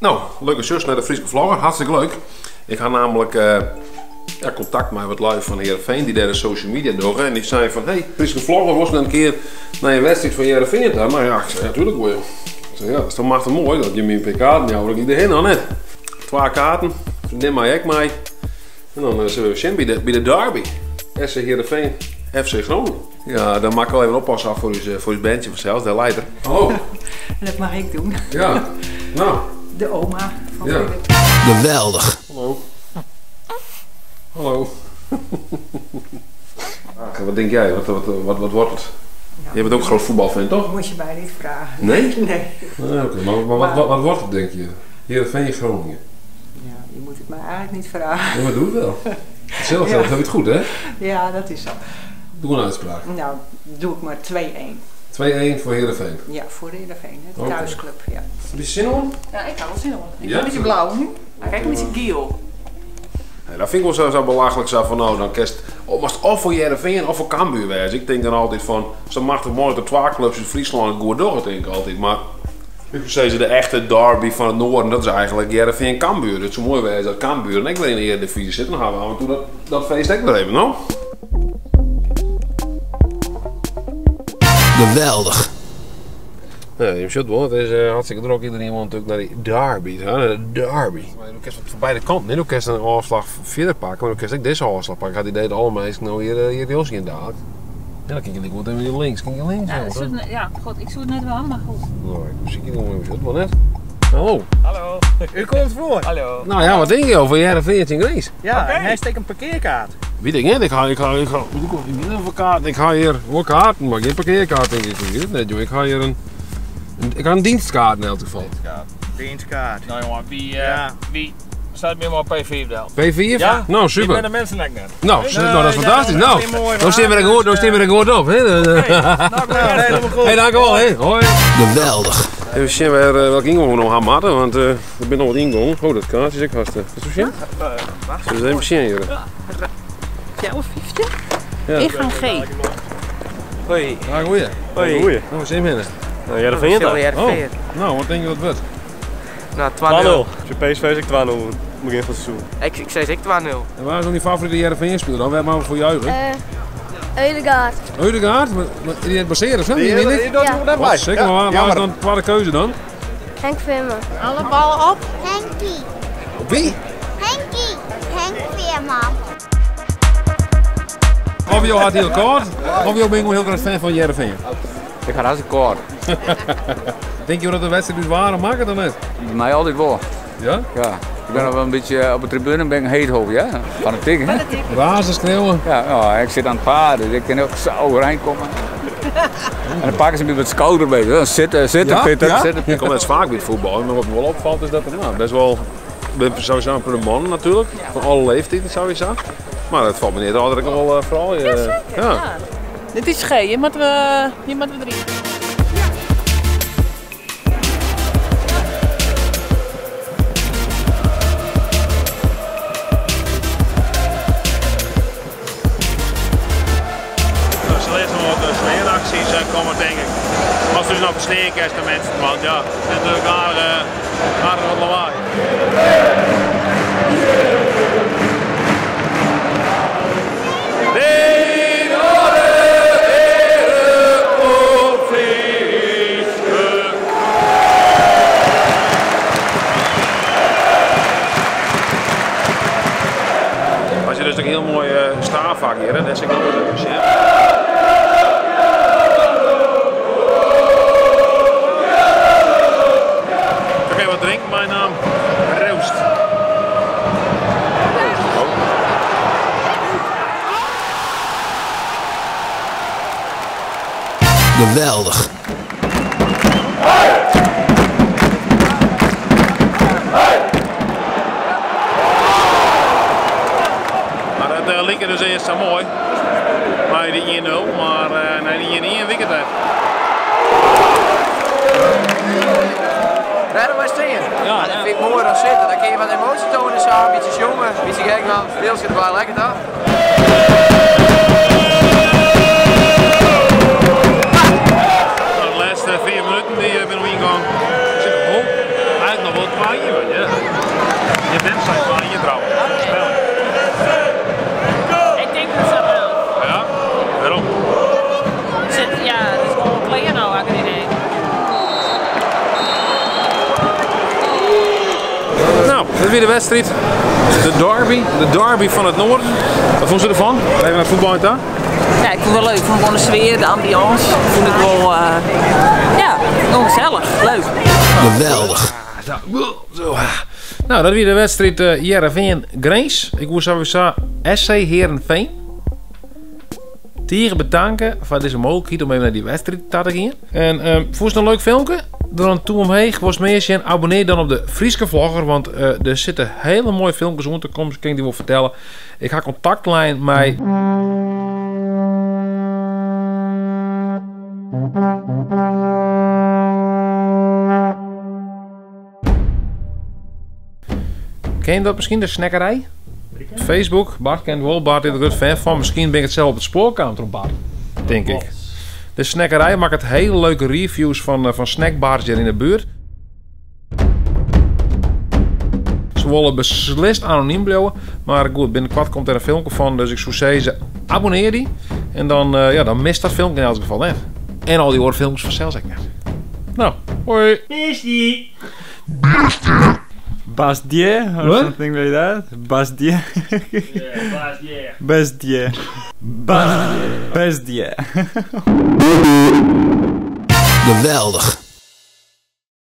Nou, leuke zus naar de Friese vlogger. Hartstikke leuk. Ik had namelijk contact met wat lui van Heerenveen die daar de social media doen. En die zei van, hey, Friese vlogger, was dan een keer naar je wedstrijd van Heerenveen gaan? Nou ja, ik zei, ja, natuurlijk hoor je. Ik zei, ja, dat is toch machtig mooi dat je me een paar kaarten jou, dat ik erheen dan net. 2 kaarten, vriendin mij, ik mij. En dan zijn we zien bij de derby. SC Heerenveen, FC Groningen. Ja, dan mag ik wel even oppassen af voor uw bandje vanzelf, de leider. Hallo. En dat mag ik doen. Ja, nou. De oma van Ja. Philip. Geweldig. Hallo. Hallo. Wat denk jij? Wat wordt het? Nou, Je bent ook een groot voetbalfan, toch? moet je mij niet vragen. Nee? Nee. Ah, oké. Maar wat wordt het, denk je? Heerenveen Groningen. Ja, je moet het mij eigenlijk niet vragen. Ja, maar doe het wel. Zelf Ja. heb je het goed, hè? Ja, dat is zo. Doe een uitspraak. 2-1 Nou, doe ik maar 2-1. voor Heerenveen. Ja, voor de Heerenveen, de Oké. thuisclub. Ja. Heb je zin om? Ja, ik ga wel zin hoor. Ik Ja? ben met je blauw. Kijk, met je geel. Nee, dat vind ik wel zo belachelijk zo van, nou, dan kerst of voor Heerenveen of voor Cambuur wezen. Ik denk dan altijd van, zo machtig mooi dat 2 clubs in Friesland goed door, denk ik altijd. Maar ik zeg ze de echte derby van het noorden, dat is eigenlijk Heerenveen Cambuur. Het is zo mooi wezen dat Cambuur en ik weer in de Eredivisie zitten. Dan gaan we af en toe dat feest ook weer even, nou? Geweldig. Ja, je ziet wel, het is hartstikke druk. Iedereen wil natuurlijk naar die derby. De derby. Maar je kerst van beide kanten. Nee, je kerst een afslag verder pakken, maar je kerst ook deze afslag pakken. Gaat die deden allemaal nou hier heel zien dadelijk. Ja, dan kijk je niet goed even links. Kijk je links? Ja, god, ik zoek het net wel, maar goed. Nou, ik zie je nog wel net. Hallo. Hallo. U komt voor. Hallo. Nou ja, wat denk je over Heerenveen in Greens? Ja, en hij steekt een parkeerkaart. Weet ik niet, ik ga ik ga hier wel kaarten, maar geen parkeerkaart denk ik hier. Nee, joh, ik ga hier ik ga een dienstkaart in elk geval. Dienstkaart. Nou jongen, Ja. wie staat meer op P4 wel? P4? Ja? Nou, Ik super. ben de mensen net. Nou, dat is fantastisch. ja, Nou, dat is mooi, dan stemmen we er goed op. Hè? Helemaal goed. Hey, dankjewel. Hè? Hoi. Geweldig. Even zien welke ingang we nog gaan maken, want er bent nog wat ingang. Oh, dat kaartje is ook hartstikke. Is het zo zien? Zullen we even zien hier? Jouw 50? Ja. Ik ga G. Hoi. Ah, goeie. Hoi. Nou, we zien binnen. Nou, jij vind je dat? Oh, nou, wat denk je dat het wordt? Nou, 2-0. Als je PSV is ik 2-0 begin van het seizoen. Ik zei zeker 2-0. En waar is dan die favoriete Heerenveen-speler dan? Waar mogen we voor juichen? Eudegaard. Eudegaard? Maar die het baseren of zo? Die weet ik. Ja. Wat, zeker, maar waar is dan de tweede keuze dan? Henk Veerman. Alle ballen op. Henkie. Op wie? Henkie. Henk Veerman. Of je had heel kort, of je bent heel groot fan van Heerenveen. Ik ga hartstikke kort. Denk je dat de wedstrijd dus waar maken dan net? Bij mij altijd wel. Ja? Ja. Ik ben nog wel een beetje op de tribune, ben ik heet hoofd, ja. Van het tikken, hè? Razen, schreeuwen. Ja, ja, ik zit aan het paarden, dus ik kan ook zo overeind komen. En dan pakken ze me met de schouder bij. Dan zitten, Peter. Ja? Zitten. Ik kom net vaak bij het voetbal, maar wat me wel opvalt is dat er best wel... Ik ben sowieso een man natuurlijk, van alle leeftijden sowieso. Maar het valt me niet dat ik wel vooral... ja. Dit is G, je moet we 3. Er zal eerst nog wat sneeuwacties komen, denk ik. Als dus nog versteken is de mensen, want ja, het is natuurlijk aardig wat lawaai. Als je dus een heel mooi straafvak hier, hè, dat is ik ook wel eens. Ik ga wat drinken, mijn naam Roost. Geweldig. Maar dat linker dus eerst zo mooi. Maar die 1-0, maar nee, die in 1 wicket heeft. Rijden wij steen. Ja, dat vind ik mooier dan zitten. Dan kun je wat emotie tonen samen, een beetje jongen, een beetje gek dan. Veel zit er wel lekker af. De laatste 4 minuten die ben nog ingegaan. Zit nog vol. Eigenlijk nog wel 2 Spanje, weet je. Je bent van Spanje trouwens. Ik denk dat dat wel. Ja? Waarom? Ja, het is gewoon klein nou, heb ik het idee. Nou, dat is weer de wedstrijd. De derby van het noorden. Wat vonden ze ervan? Even naar het voetbal daar? Ja, ik vond het wel leuk. Ik vond gewoon de sfeer, de ambiance. Vond ik wel, ja, gewoon gezellig. Leuk. Geweldig. Zo. Nou, dat is weer de wedstrijd Heerenveen-Grains. Ik wil sowieso SC Heerenveen tegen bedanken voor deze mogelijkheid om even naar die wedstrijd te gaan. En vond je een leuk filmpje? Door een toe omheen was meer en abonneer dan op de Frieske Vlogger, want er zitten hele mooie filmpjes onder. Kom, kan ik die wel vertellen. Ik ga contactlijn met ken je dat misschien, de snackerij? Facebook, Bart kent wel, Bart is er een groot fan van. Misschien ben ik het zelf op het spoorcounter op Bart, denk ik. De snackerij maakt het hele leuke reviews van snackbars hier in de buurt. Ze willen beslist anoniem blijven, maar goed, binnenkort komt er een filmpje van, dus ik zou zeggen, abonneer die. En dan, dan mist dat filmpje in elk geval net. En al die andere filmpjes vanzelf zeker. Nou, hoi. Basdier or What? something like that. Basdier. Yeah, Basdier. Basdier. Geweldig.